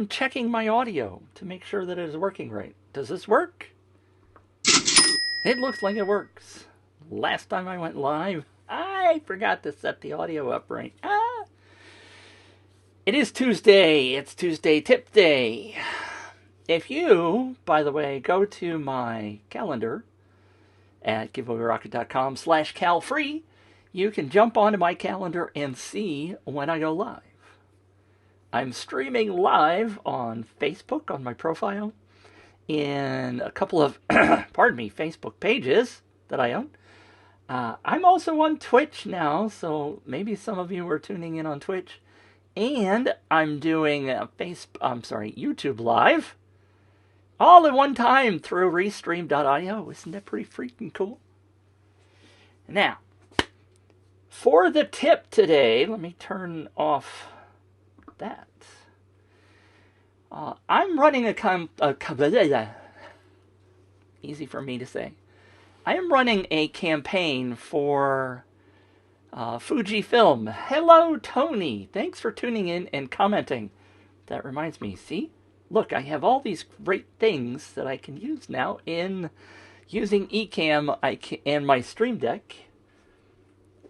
I'm checking my audio to make sure that it is working right. Does this work? It looks like it works. Last time I went live, I forgot to set the audio up right. It is Tuesday. It's Tuesday Tip Day. If you, by the way, go to my calendar at giveawayrocket.com/calfree, you can jump onto my calendar and see when I go live. I'm streaming live on Facebook on my profile, in a couple of, Facebook pages that I own. I'm also on Twitch now, so maybe some of you are tuning in on Twitch. And I'm doing a YouTube Live all at one time through Restream.io. Isn't that pretty freaking cool? Now, for the tip today, let me turn off that. I'm running easy for me to say. I am running a campaign for Fuji Film. Hello, Tony. Thanks for tuning in and commenting. That reminds me, see? Look, I have all these great things that I can use now in using Ecamm and my Stream Deck.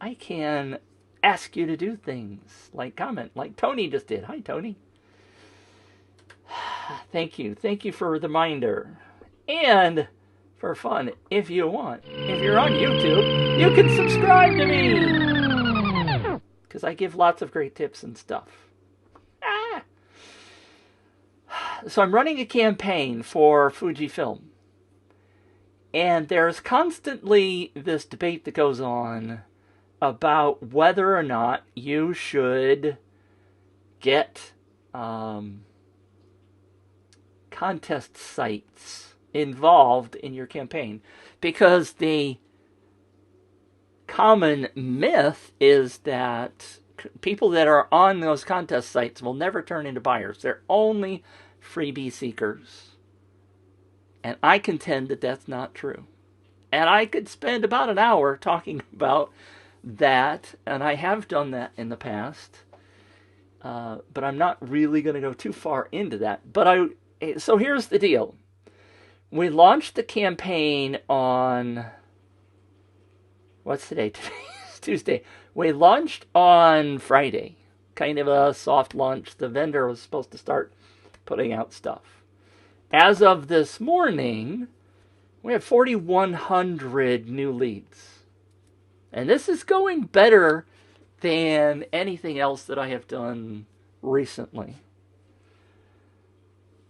I can ask you to do things like comment, like Tony just did. Hi, Tony. Thank you. Thank you for the reminder. And for fun, if you want, if you're on YouTube, you can subscribe to me, because I give lots of great tips and stuff. So I'm running a campaign for Fujifilm, and there's constantly this debate that goes on about whether or not you should get contest sites involved in your campaign, because the common myth is that people that are on those contest sites will never turn into buyers. They're only freebie seekers. And I contend that that's not true. And I could spend about an hour talking about that, and I have done that in the past. But I'm not really going to go too far into that. So here's the deal. We launched the campaign on... What's today? Today's Tuesday. We launched on Friday. Kind of a soft launch. The vendor was supposed to start putting out stuff. As of this morning, we have 4,100 new leads. And this is going better than anything else that I have done recently.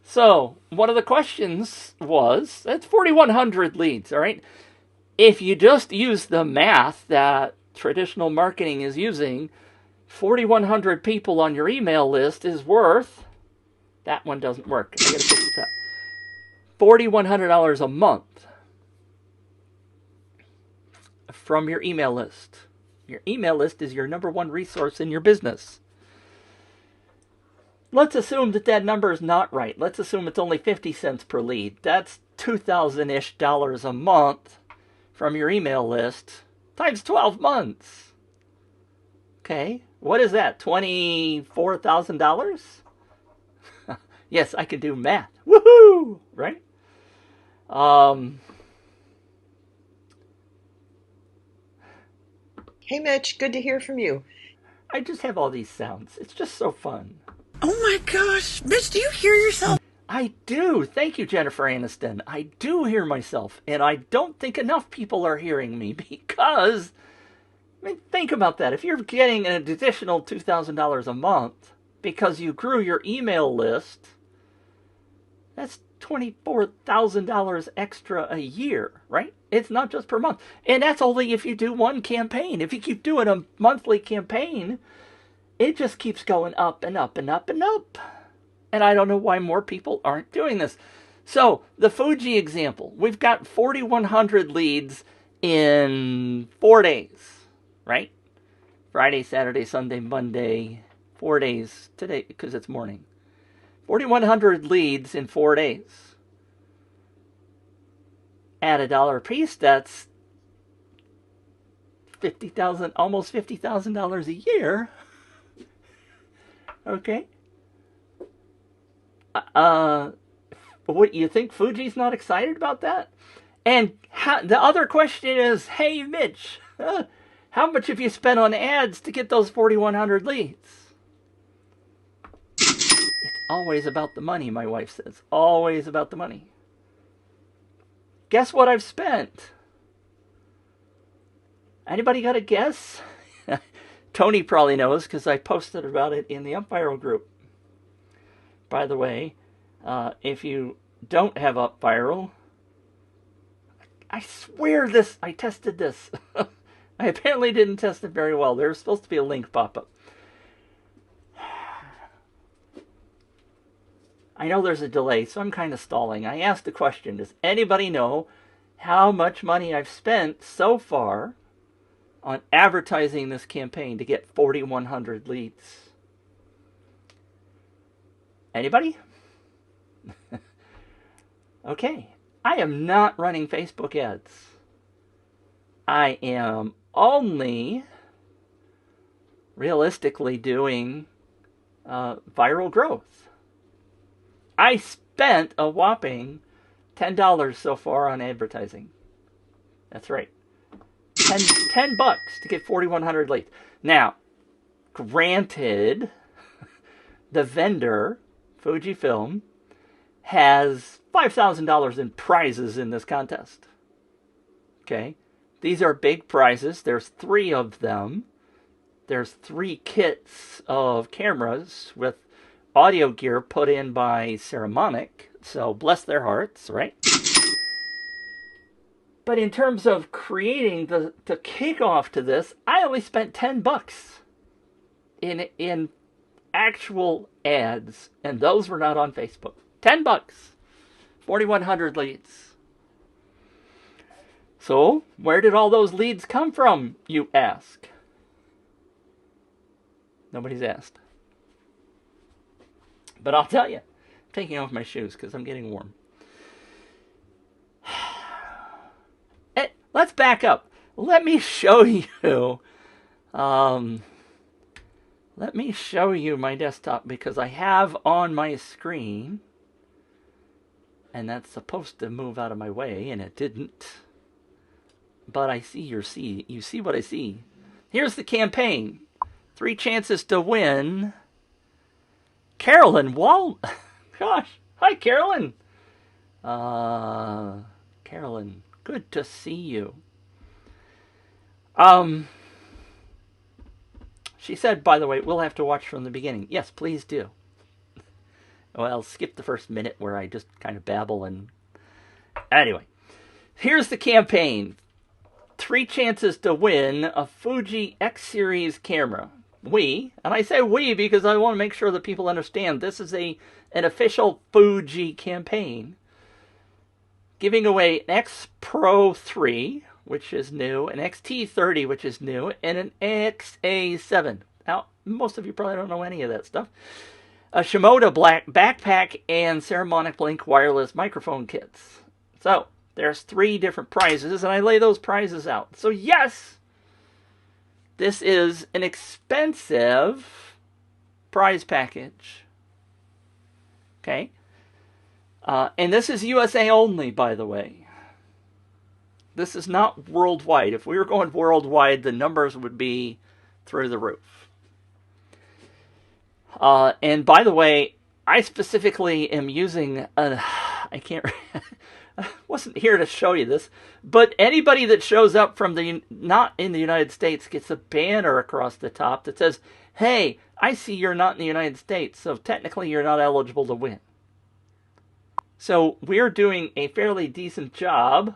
So, one of the questions was, that's 4,100 leads, all right? If you just use the math that traditional marketing is using, 4,100 people on your email list is worth, that one doesn't work. I gotta fix that. $4,100 a month from your email list. Your email list is your number one resource in your business. Let's assume that number is not right. Let's assume it's only 50 cents per lead. That's $2,000-ish a month from your email list times 12 months. Okay, what is that? $24,000? Yes, I can do math. Woohoo! Right? Hey, Mitch, good to hear from you. I just have all these sounds. It's just so fun. Oh my gosh, Mitch, do you hear yourself? I do. Thank you, Jennifer Aniston. I do hear myself, and I don't think enough people are hearing me, because, I mean, think about that. If you're getting an additional $2,000 a month because you grew your email list, that's $24,000 extra a year, right? It's not just per month. And that's only if you do one campaign. If you keep doing a monthly campaign, it just keeps going up and up and up and up. And I don't know why more people aren't doing this. So, the Fuji example. We've got 4,100 leads in 4 days, right? Friday, Saturday, Sunday, Monday. 4 days today, because it's morning. 4,100 leads in 4 days. At $1 a piece, that's $50,000, almost $50,000 a year. Okay. What, you think Fuji's not excited about that? And the other question is, hey, Mitch, how much have you spent on ads to get those 4,100 leads? It's always about the money, my wife says. Always about the money. Guess what I've spent? Anybody got a guess? Tony probably knows because I posted about it in the Up Viral group. By the way, if you don't have Up Viral, I swear I tested this. I apparently didn't test it very well. There's supposed to be a link pop up. I know there's a delay, so I'm kind of stalling. I asked the question, does anybody know how much money I've spent so far on advertising this campaign to get 4,100 leads? Anybody? Okay. I am not running Facebook ads. I am only realistically doing viral growth. I spent a whopping $10 so far on advertising. That's right. $10 to get 4,100 leads. Now, granted, the vendor, Fujifilm, has $5,000 in prizes in this contest. Okay? These are big prizes. There's 3 of them. There's 3 kits of cameras with audio gear put in by Ceramonic. So bless their hearts, right? But in terms of creating the kickoff to this, I only spent $10 in actual ads, and those were not on Facebook. $10, 4,100 leads. So, where did all those leads come from, you ask? Nobody's asked. But I'll tell you, I'm taking off my shoes because I'm getting warm. Let's back up. Let me show you. Let me show you my desktop because I have on my screen, and that's supposed to move out of my way, and it didn't. But I see you see what I see. Here's the campaign. 3 chances to win. Carolyn Wall. Gosh, hi Carolyn. Carolyn, good to see you. She said, by the way, we'll have to watch from the beginning. Yes, please do. Well, skip the first minute where I just kind of babble and... Anyway, here's the campaign. 3 chances to win a Fuji X Series camera. And I say we because I want to make sure that people understand this is an official Fuji campaign. Giving away an X Pro 3, which is new, an XT30, which is new, and an XA7. Now, most of you probably don't know any of that stuff. A Shimoda black backpack and Ceramonic Blink wireless microphone kits. So, there's 3 different prizes, and I lay those prizes out. So, yes, this is an expensive prize package. Okay? And this is USA only, by the way. This is not worldwide. If we were going worldwide, the numbers would be through the roof. And by the way, I specifically am using I wasn't here to show you this, but anybody that shows up from not in the United States gets a banner across the top that says, hey, I see you're not in the United States, so technically you're not eligible to win. So we're doing a fairly decent job.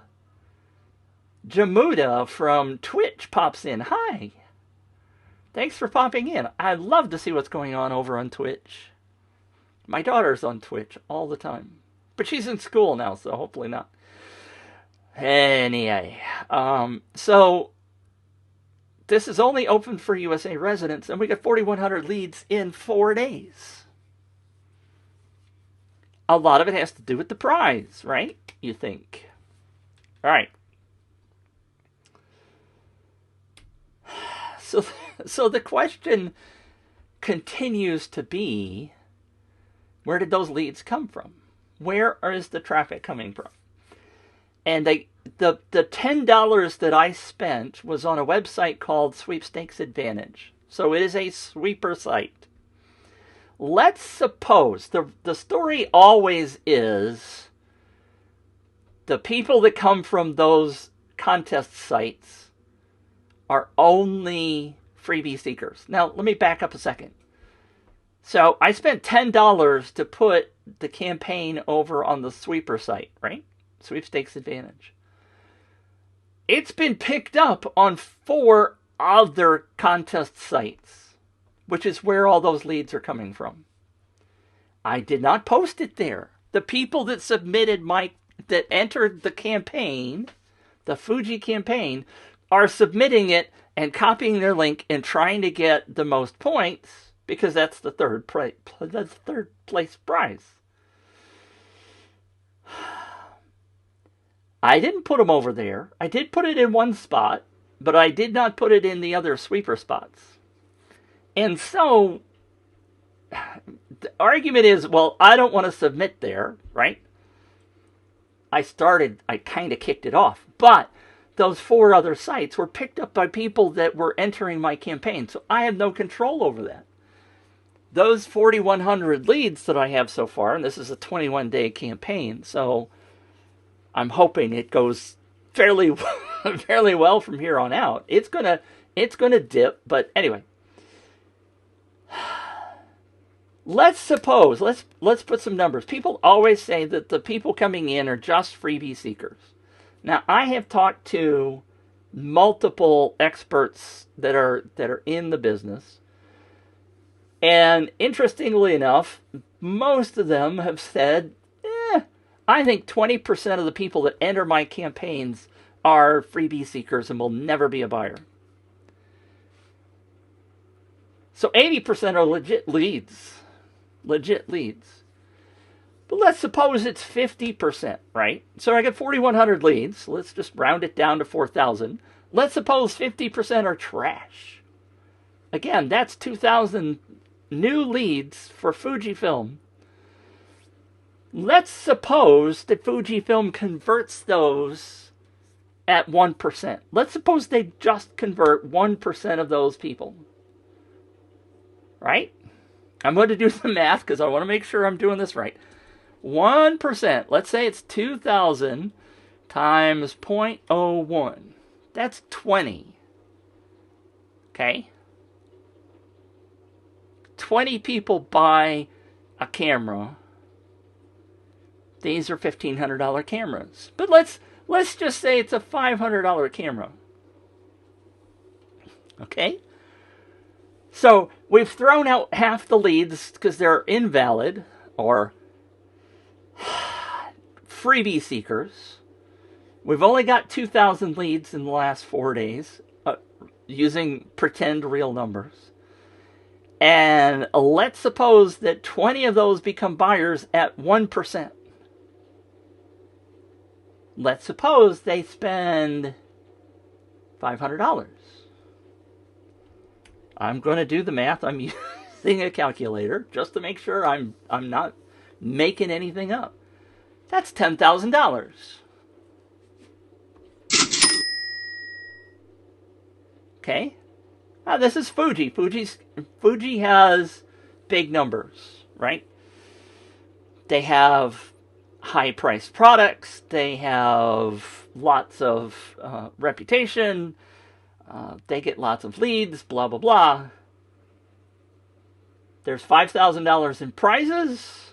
Jamuda from Twitch pops in. Hi. Thanks for popping in. I love to see what's going on over on Twitch. My daughter's on Twitch all the time. But she's in school now, so hopefully not. Anyway. So, this is only open for USA residents, and we got 4,100 leads in 4 days. A lot of it has to do with the prize, right? You think. All right. So the question continues to be, Where did those leads come from? Where is the traffic coming from? And the $10 that I spent was on a website called Sweepstakes Advantage. So it is a sweeper site. Let's suppose the story always is the people that come from those contest sites are only freebie seekers. Now, let me back up a second. So I spent $10 to put the campaign over on the sweeper site, right? Sweepstakes Advantage. It's been picked up on 4 other contest sites, which is where all those leads are coming from. I did not post it there. The people that that entered the campaign, the Fuji campaign, are submitting it and copying their link and trying to get the most points because that's the third place prize. I didn't put them over there. I did put it in one spot, but I did not put it in the other sweeper spots. And so the argument is, well, I don't want to submit there, right? I kind of kicked it off. But those 4 other sites were picked up by people that were entering my campaign. So I have no control over that. Those 4,100 leads that I have so far, and this is a 21-day campaign, so I'm hoping it goes fairly well from here on out. It's gonna dip, but anyway. Let's put some numbers. People always say that the people coming in are just freebie seekers. Now, I have talked to multiple experts that are in the business. And interestingly enough, most of them have said, I think 20% of the people that enter my campaigns are freebie seekers and will never be a buyer. So 80% are legit leads. Legit leads. But let's suppose it's 50%, right? So I got 4,100 leads. Let's just round it down to 4,000. Let's suppose 50% are trash. Again, that's 2,000 new leads for Fujifilm. Let's suppose that Fujifilm converts those at 1%. Let's suppose they just convert 1% of those people. Right? I'm going to do the math because I want to make sure I'm doing this right. 1%, let's say it's 2,000 times 0.01. That's 20. Okay? 20 people buy a camera. These are $1,500 cameras. But let's just say it's a $500 camera. Okay? So we've thrown out half the leads because they're invalid or freebie seekers. We've only got 2,000 leads in the last 4 days using pretend real numbers. And let's suppose that 20 of those become buyers at 1%. Let's suppose they spend $500. I'm going to do the math. I'm using a calculator just to make sure I'm not making anything up. That's $10,000. Okay? Now this is Fuji. Fuji has big numbers, right? They have high-priced products. They have lots of reputation. They get lots of leads, blah, blah, blah. There's $5,000 in prizes.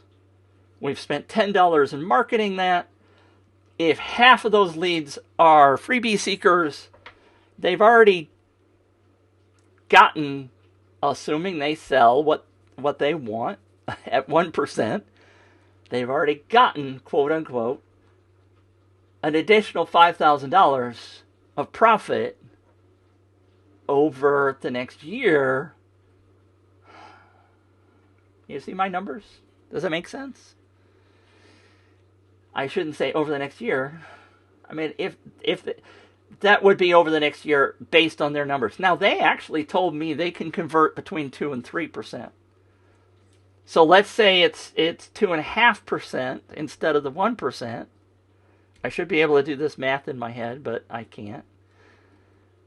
We've spent $10 in marketing that. If half of those leads are freebie seekers, they've already gotten, assuming they sell what they want at 1%, they've already gotten, quote unquote, an additional $5,000 of profit over the next year. You see my numbers? Does that make sense? I shouldn't say over the next year. I mean, if that would be over the next year based on their numbers. Now, they actually told me they can convert between 2 and 3%. So let's say it's 2.5% instead of the 1%. I should be able to do this math in my head, but I can't.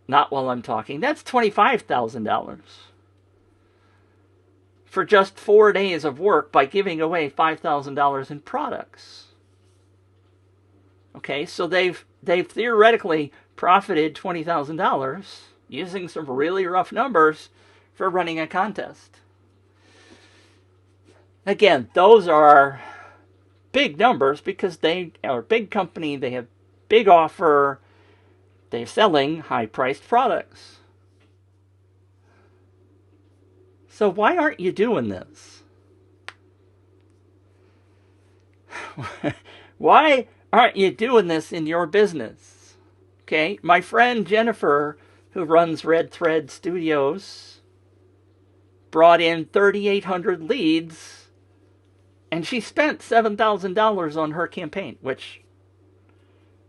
Not while I'm talking. That's $25,000 for just 4 days of work by giving away $5,000 in products. Okay, so they've theoretically profited $20,000 using some really rough numbers for running a contest. Again, those are big numbers because they are a big company, they have big offer, they're selling high-priced products. So why aren't you doing this? Why aren't you doing this in your business? Okay, my friend Jennifer, who runs Red Thread Studios, brought in 3,800 leads, and she spent $7,000 on her campaign, which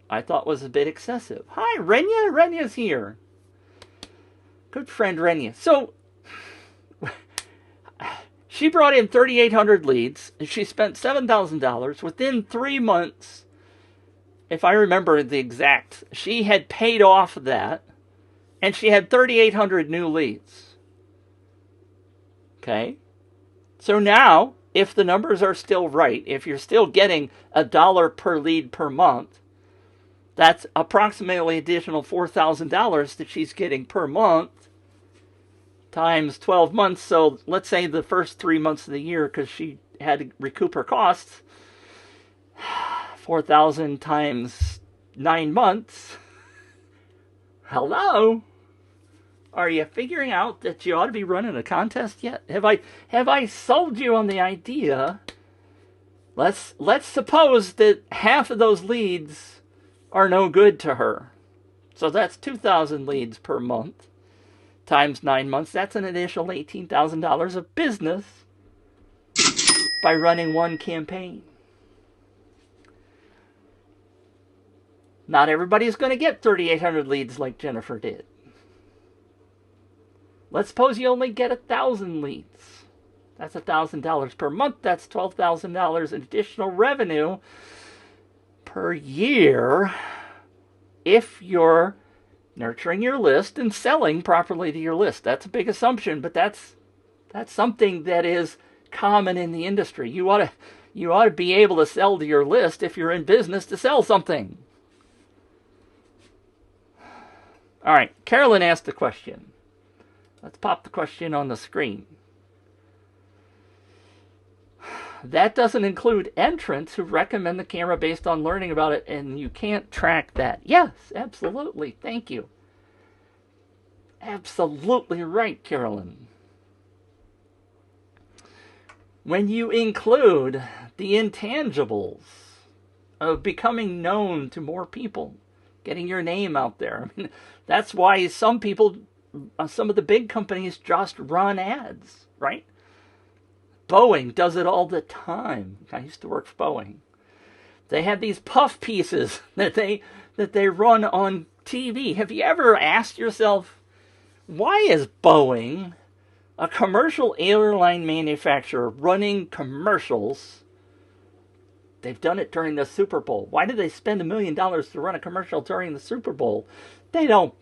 I thought was a bit excessive. Hi, Renya. Renya's here. Good friend Renya. So, she brought in 3,800 leads, and she spent $7,000. Within 3 months, if I remember the exact, she had paid off that, and she had 3,800 new leads. Okay? So now, if the numbers are still right, if you're still getting $1 per lead per month, that's approximately additional $4,000 that she's getting per month times 12 months. So let's say the first 3 months of the year, because she had to recoup her costs, 4,000 times 9 months. Hello? Are you figuring out that you ought to be running a contest yet? Have I sold you on the idea? Let's suppose that half of those leads are no good to her. So that's 2,000 leads per month times 9 months. That's an additional $18,000 of business by running one campaign. Not everybody's going to get 3,800 leads like Jennifer did. Let's suppose you only get 1,000 leads. That's $1,000 per month. That's $12,000 additional revenue per year if you're nurturing your list and selling properly to your list. That's a big assumption, but that's something that is common in the industry. You ought to be able to sell to your list if you're in business to sell something. All right, Carolyn asked a question. Let's pop the question on the screen. That doesn't include entrants who recommend the camera based on learning about it, and you can't track that. Yes, absolutely. Thank you. Absolutely right, Carolyn. When you include the intangibles of becoming known to more people, getting your name out there, I mean, that's why some of the big companies just run ads, right? Boeing does it all the time. I used to work for Boeing. They have these puff pieces that they run on TV. Have you ever asked yourself, why is Boeing, a commercial airline manufacturer, running commercials? They've done it during the Super Bowl. Why did they spend $1 million to run a commercial during the Super Bowl? They don't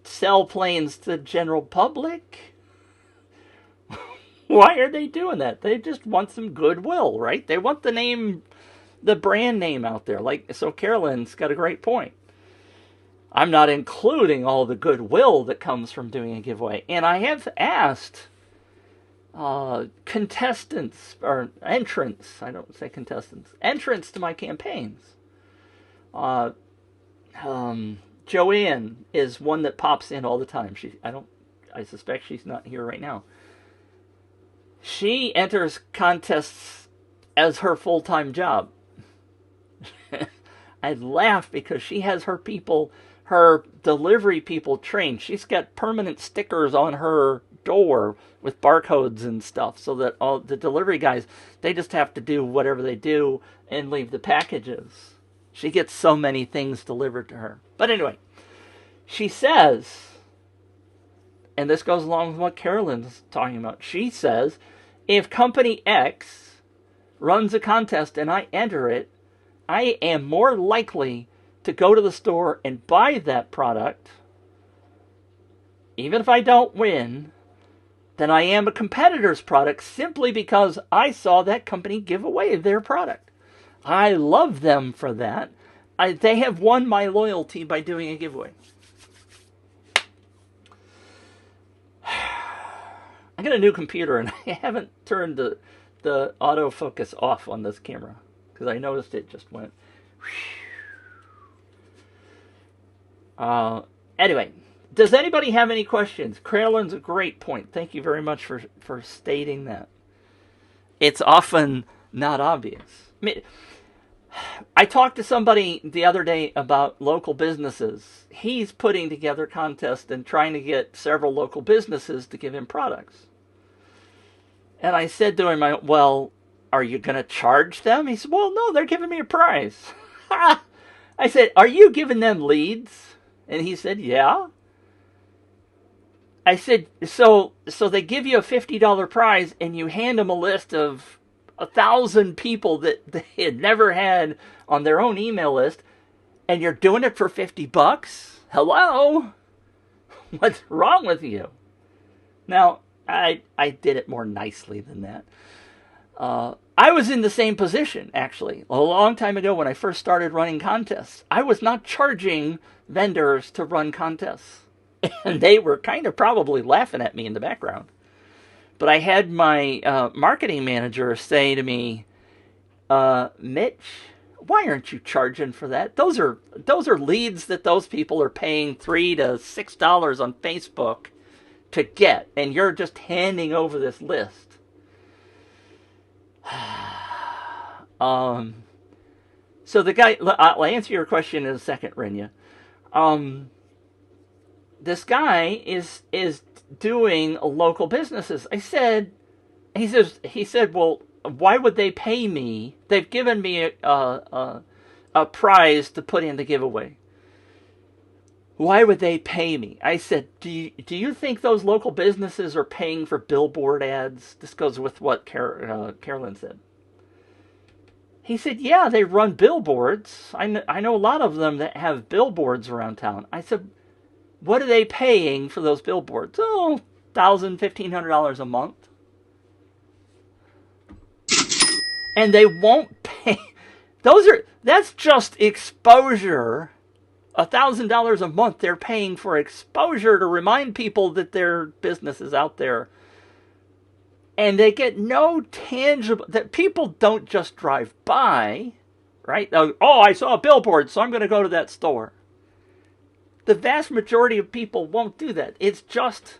sell planes to the general public. Why are they doing that? They just want some goodwill, right? They want the brand name out there. So Carolyn's got a great point. I'm not including all the goodwill that comes from doing a giveaway. And I have asked contestants, or entrants, I don't say contestants, entrants to my campaigns. Joanne is one that pops in all the time. I suspect she's not here right now. She enters contests as her full-time job. I laugh because she has her delivery people trained. She's got permanent stickers on her door with barcodes and stuff so that all the delivery guys, they just have to do whatever they do and leave the packages. She gets so many things delivered to her. But anyway, she says, and this goes along with what Carolyn's talking about, she says, If company X runs a contest and I enter it, I am more likely to go to the store and buy that product, even if I don't win, than I am a competitor's product simply because I saw that company give away their product. I love them for that. They have won my loyalty by doing a giveaway. I got a new computer and I haven't turned the autofocus off on this camera because I noticed it just went. Anyway, does anybody have any questions? Carolyn's a great point. Thank you very much for stating that. It's often not obvious. I talked to somebody the other day about local businesses. He's putting together contests and trying to get several local businesses to give him products. And I said to him, well, are you going to charge them? He said, well, no, they're giving me a prize. I said, are you giving them leads? And he said, yeah. I said, so they give you a $50 prize and you hand them a list of 1,000 people that they had never had on their own email list, and you're doing it for $50? Hello? What's wrong with you? Now, I did it more nicely than that. I was in the same position, actually, a long time ago when I first started running contests. I was not charging vendors to run contests. And they were kind of probably laughing at me in the background. But I had my marketing manager say to me, Mitch, why aren't you charging for that? Those are leads that those people are paying $3 to $6 on Facebook to get, and you're just handing over this list. So the guy, I'll answer your question in a second, Renya. This guy is doing local businesses. He said, well, why would they pay me? They've given me a prize to put in the giveaway. Why would they pay me? I said, do you think those local businesses are paying for billboard ads? This goes with what Carolyn said. He said, yeah, they run billboards. I know a lot of them that have billboards around town. I said, what are they paying for those billboards? Oh, $1,000, $1,500 a month. And they won't pay. That's just exposure. $1,000 a month they're paying for exposure to remind people that their business is out there. And they get no tangible, that people don't just drive by, right? Oh, I saw a billboard, so I'm going to go to that store. The vast majority of people won't do that. It's just,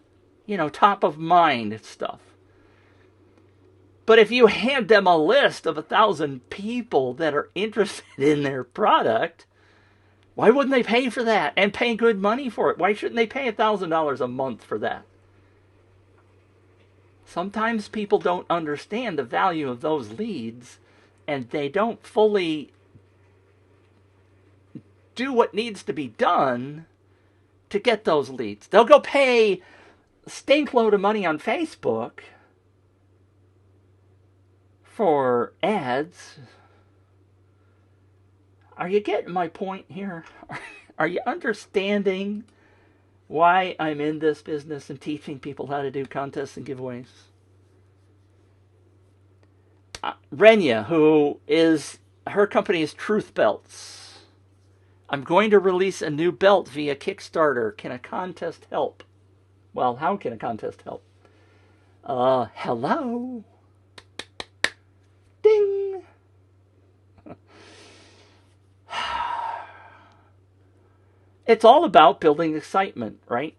top of mind stuff. But if you hand them a list of 1,000 people that are interested in their product, why wouldn't they pay for that and pay good money for it? Why shouldn't they pay $1,000 a month for that? Sometimes people don't understand the value of those leads, and they don't fully do what needs to be done to get those leads. They'll go pay a stink load of money on Facebook for ads. Are you getting my point here? Are you understanding why I'm in this business and teaching people how to do contests and giveaways? Renya, her company is Truth Belts. I'm going to release a new belt via Kickstarter. Can a contest help? Well, how can a contest help? Hello? Ding! It's all about building excitement, right?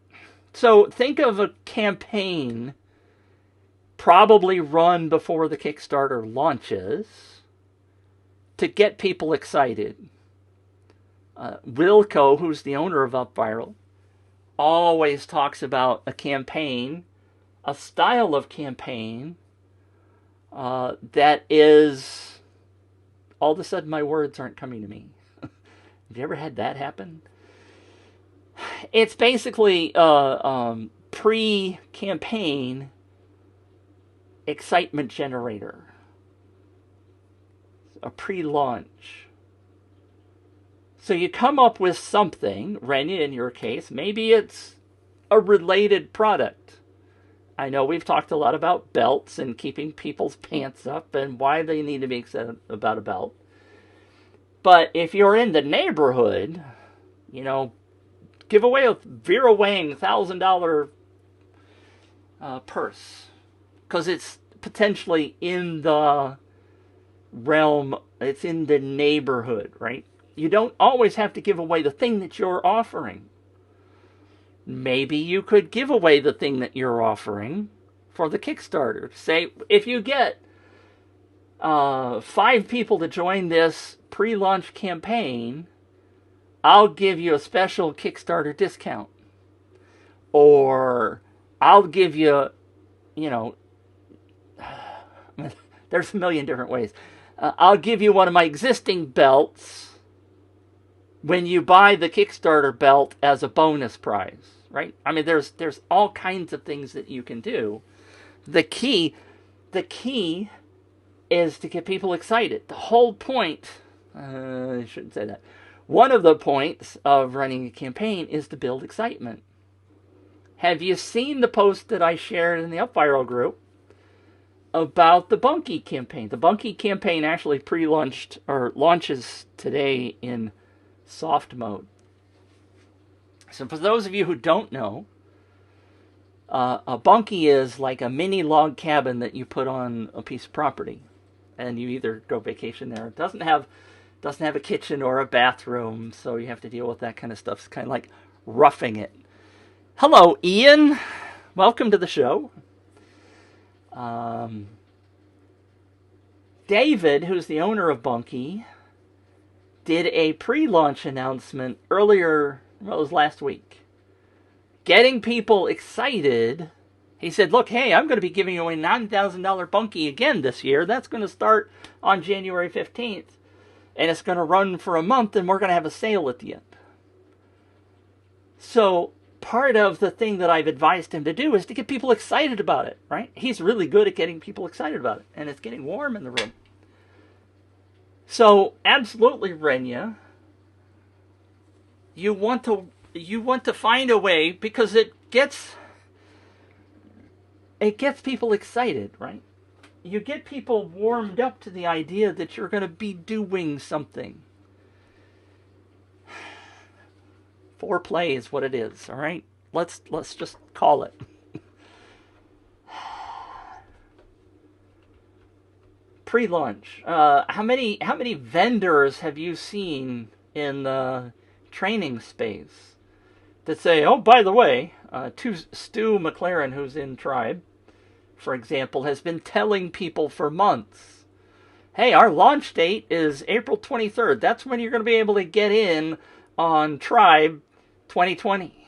So think of a campaign probably run before the Kickstarter launches to get people excited. Wilco, who's the owner of UpViral, always talks about a campaign, a style of campaign that is... All of a sudden my words aren't coming to me. Have you ever had that happen? It's basically pre-campaign excitement generator, a pre-launch. So you come up with something, Renya in your case, maybe it's a related product. I know we've talked a lot about belts and keeping people's pants up and why they need to be excited about a belt. But if you're in the neighborhood, give away a Vera Wang $1,000 purse. Because it's potentially in the realm, it's in the neighborhood, right? You don't always have to give away the thing that you're offering. Maybe you could give away the thing that you're offering for the Kickstarter. Say, if you get 5 people to join this pre-launch campaign, I'll give you a special Kickstarter discount. Or I'll give you, there's a million different ways. I'll give you one of my existing belts when you buy the Kickstarter belt as a bonus prize, right? I mean, there's all kinds of things that you can do. The key is to get people excited. The whole point, I shouldn't say that. One of the points of running a campaign is to build excitement. Have you seen the post that I shared in the UpViral group about the Bunky campaign? The Bunky campaign actually pre-launched or launches today in soft mode. So for those of you who don't know, a bunkie is like a mini log cabin that you put on a piece of property, and you either go vacation there. It doesn't have a kitchen or a bathroom, so you have to deal with that kind of stuff. It's kind of like roughing it. Hello, Ian. Welcome to the show. David, who's the owner of Bunky, did a pre-launch announcement earlier, it was last week. Getting people excited. He said, look, hey, I'm going to be giving away $9,000 Bunky again this year. That's going to start on January 15th. And it's going to run for a month, and we're going to have a sale at the end. So part of the thing that I've advised him to do is to get people excited about it, right? He's really good at getting people excited about it. And it's getting warm in the room. So, absolutely, Renya, you want to find a way, because it gets people excited, right? You get people warmed up to the idea that you're going to be doing something. Foreplay is what it is, all right? Let's just call it. Pre-launch. How many vendors have you seen in the training space that say, oh, by the way, Stu McLaren, who's in Tribe, for example, has been telling people for months, hey, our launch date is April 23rd. That's when you're going to be able to get in on Tribe 2020.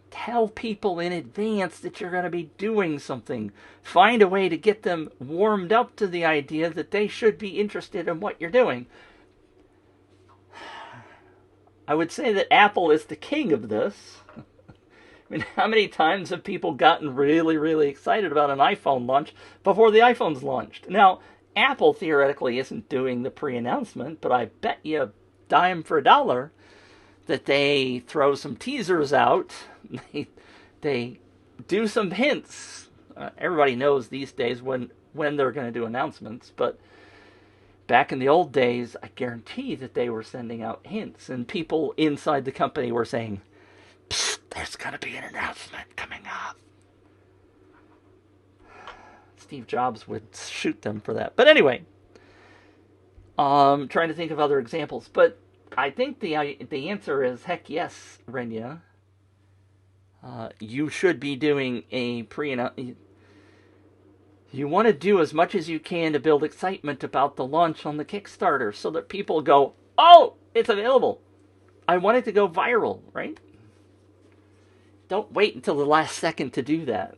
Tell people in advance that you're going to be doing something. Find a way to get them warmed up to the idea that they should be interested in what you're doing. I would say that Apple is the king of this. I mean, how many times have people gotten really, really excited about an iPhone launch before the iPhone's launched? Now, Apple theoretically isn't doing the pre-announcement, but I bet you a dime for a dollar that they throw some teasers out. They do some hints. Everybody knows these days when they're going to do announcements, but back in the old days, I guarantee that they were sending out hints, and people inside the company were saying, psst, there's going to be an announcement coming up. Steve Jobs would shoot them for that. But anyway, trying to think of other examples, but I think the answer is heck yes, Renya. You should be doing a pre-announcement. You want to do as much as you can to build excitement about the launch on the Kickstarter so that people go, oh, it's available. I want it to go viral, right? Don't wait until the last second to do that.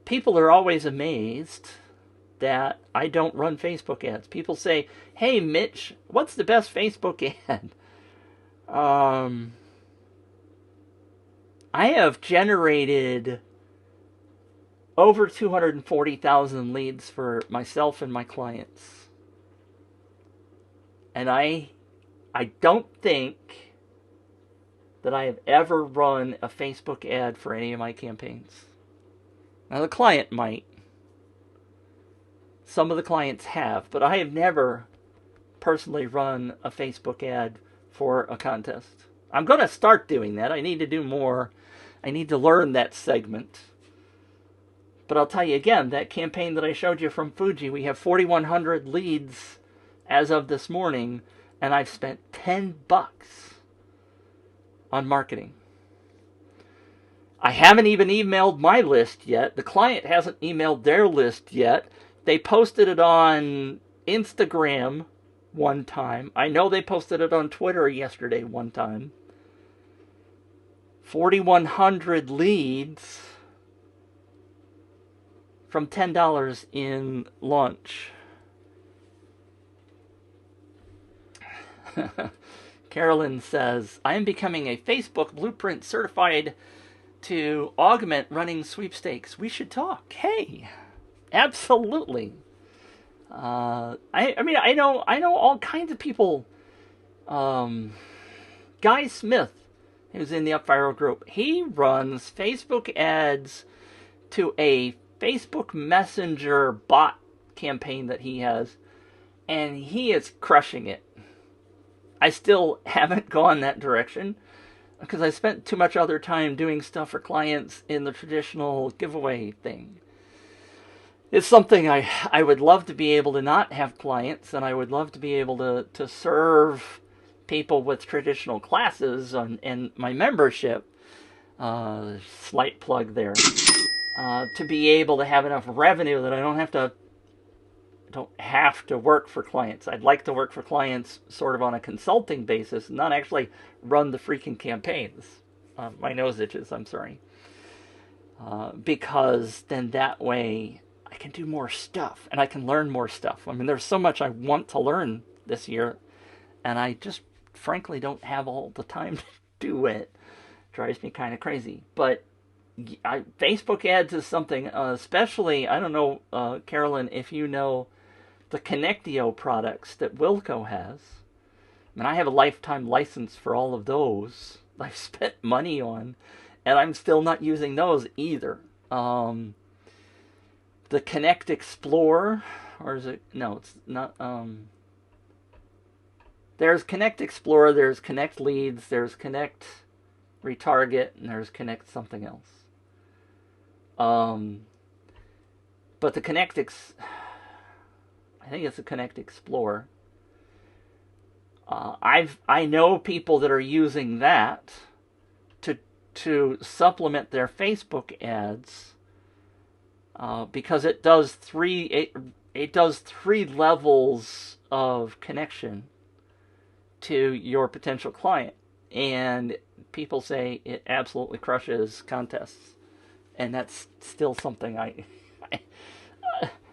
People are always amazed that I don't run Facebook ads. People say, hey, Mitch, what's the best Facebook ad? I have generated over 240,000 leads for myself and my clients. And I don't think that I have ever run a Facebook ad for any of my campaigns. Now, the client might. Some of the clients have, but I have never personally run a Facebook ad for a contest. I'm going to start doing that. I need to do more. I need to learn that segment. But I'll tell you again, that campaign that I showed you from Fuji, we have 4,100 leads as of this morning, and I've spent $10 on marketing. I haven't even emailed my list yet. The client hasn't emailed their list yet. They posted it on Instagram one time. I know they posted it on Twitter yesterday one time. 4,100 leads from $10 in launch. Carolyn says, I am becoming a Facebook Blueprint certified to augment running sweepstakes. We should talk. Hey, absolutely. I know all kinds of people. Guy Smith, who's in the Up Viral group, he runs Facebook ads to a Facebook Messenger bot campaign that he has, and he is crushing it. I still haven't gone that direction because I spent too much other time doing stuff for clients in the traditional giveaway thing. It's something I would love to be able to not have clients, and I would love to be able to serve people with traditional classes and my membership. Slight plug there. To be able to have enough revenue that I don't have to work for clients. I'd like to work for clients sort of on a consulting basis, and not actually run the freaking campaigns. My nose itches, I'm sorry. Because then that way I can do more stuff, and I can learn more stuff. I mean, there's so much I want to learn this year, and I just frankly don't have all the time to do it. Drives me kind of crazy. But Facebook ads is something, especially, I don't know, Carolyn, if you know the Connectio products that Wilco has. I mean, I have a lifetime license for all of those. I've spent money on, and I'm still not using those either. The Connect Explore, or is it? No, it's not. There's Connect Explore, there's Connect Leads, there's Connect Retarget, and there's Connect something else. But the I think it's a Connect Explore. I know people that are using that to supplement their Facebook ads because it does three levels of connection to your potential client, and people say it absolutely crushes contests, and that's still something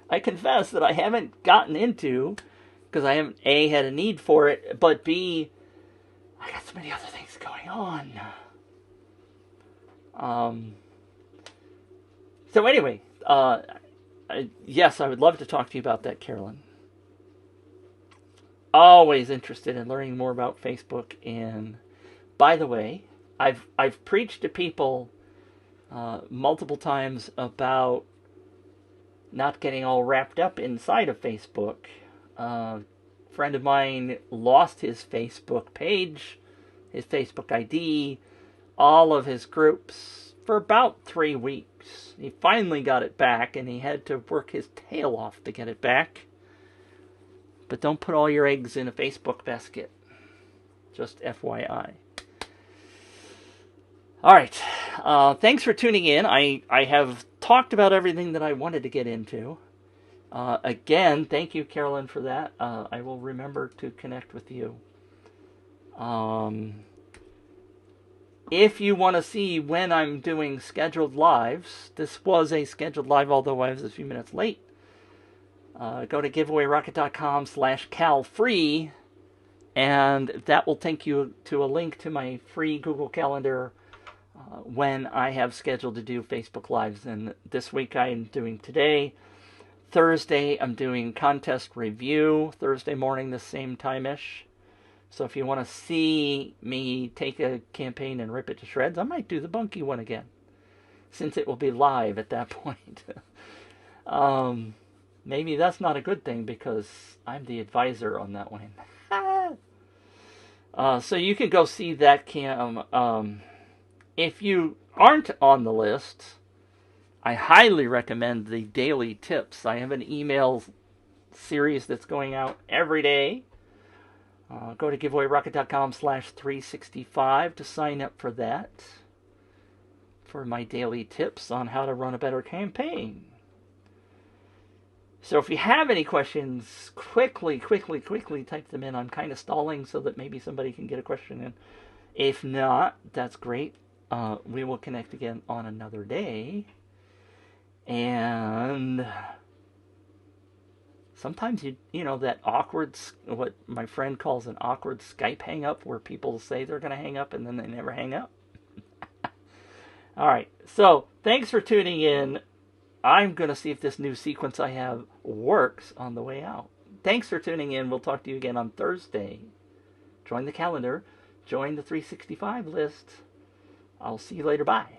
I confess that I haven't gotten into because I haven't A, had a need for it, but B, I got so many other things going on. So anyway, yes, I would love to talk to you about that, Carolyn. Always interested in learning more about Facebook. And by the way, I've preached to people multiple times about not getting all wrapped up inside of Facebook. A friend of mine lost his Facebook page, his Facebook ID, all of his groups for about 3 weeks. He finally got it back, and he had to work his tail off to get it back. But don't put all your eggs in a Facebook basket. Just FYI. All right. Thanks for tuning in. I have talked about everything that I wanted to get into. Again, thank you, Carolyn, for that. I will remember to connect with you. If you want to see when I'm doing scheduled lives, this was a scheduled live, although I was a few minutes late. Go to giveawayrocket.com/CalFree And that will take you to a link to my free Google Calendar when I have scheduled to do Facebook Lives. And this week I am doing today. Thursday I'm doing contest review. Thursday morning, the same time-ish. So if you want to see me take a campaign and rip it to shreds, I might do the Bunky one again, since it will be live at that point. Maybe that's not a good thing because I'm the advisor on that one. So you can go see that cam. If you aren't on the list, I highly recommend the daily tips. I have an email series that's going out every day. Go to giveawayrocket.com/365 to sign up for that. For my daily tips on how to run a better campaign. So if you have any questions, quickly type them in. I'm kind of stalling so that maybe somebody can get a question in. If not, that's great. We will connect again on another day. And sometimes you know that awkward, what my friend calls an awkward Skype hang up, where people say they're going to hang up and then they never hang up. All right, so thanks for tuning in. I'm going to see if this new sequence I have works on the way out. Thanks for tuning in. We'll talk to you again on Thursday. Join the calendar. Join the 365 list. I'll see you later. Bye.